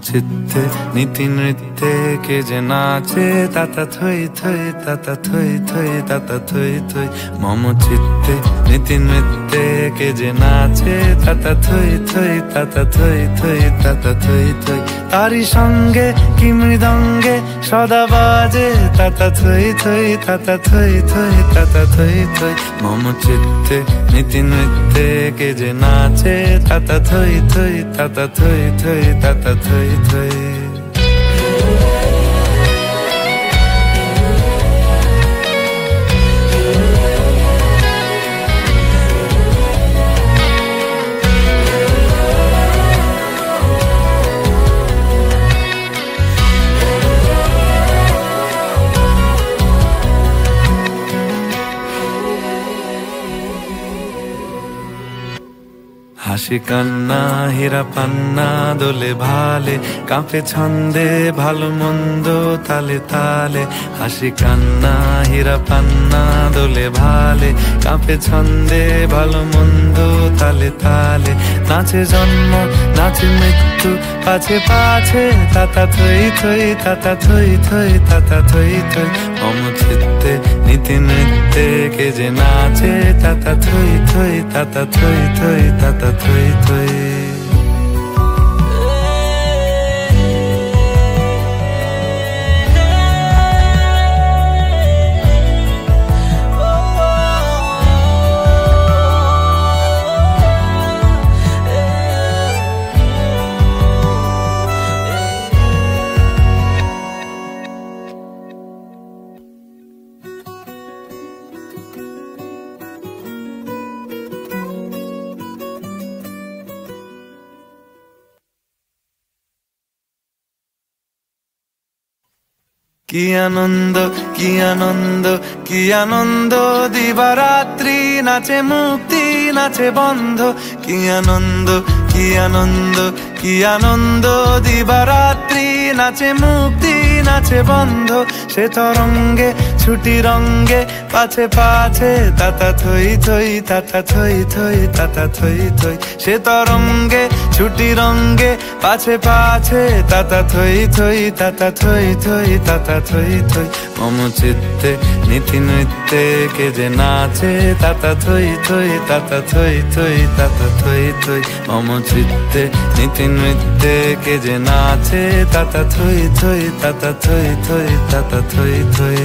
চিত্তে নীতি নৃত্যে কে যে নাচে তাতা থই থই তাতা থই থই তাতা থই থই। মম চিত্তে নীতি নৃত্যে কে যে নাচে তাতা থই থই তাতা থই থই তাতা থই থই। তারি সঙ্গে কি মৃদঙ্গে সদা বাজে তাতা থই থই তাতা থই থই তাতা থই থই। মম চিত্তে নীতি নৃত্যে কে যে নাচে তাতা থই থই তাতা থই থই তাতা থই থই। হাসি কান্না হীরা পান্না দোলে ভালে কাঁপে ছন্দে ভালো মন্দ তালে তালে। হাসি কান্না হীরা পান্না দোলে ভালে কাঁপে ছন্দে ভালো মন্দ তালে তালে। নাচে জন্ম নাচে মৃত্যু পাছে পাছে তাতা থই থই তাতা থই থই তাতা থই থই। মম চিত্তে নীতি নৃত্যে কে যে নাচে তাতা থই থই তাতা থই থই তাতা থই থই। কি আনন্দ কি আনন্দ কি আনন্দ দিবারাত্রি নাচে মুক্তি নাচে বন্ধ। কি আনন্দ কি আনন্দ কি আনন্দ দিবারাত্রি নাচে মুক্তি নাচে বন্ধ। সে তরঙ্গে ছুটি রঙ্গে পাছে পাছে তাতা থই থই তাতা থই থই তাতা থই থই। সে তরঙ্গে ছুটি রঙ্গে পাছে পাছে তাতা থই থই তাতা থই থই তাতা থই থই। মম চিত্তে নীতি নৃত্যে কে যে নাচে তাতা থই থই তাতা থই থই তাতা থই থই। মম চিত্তে নীতি নৃত্যে কে যে নাচে তাতা থই থই তাতা থই থই তাতা থই থই।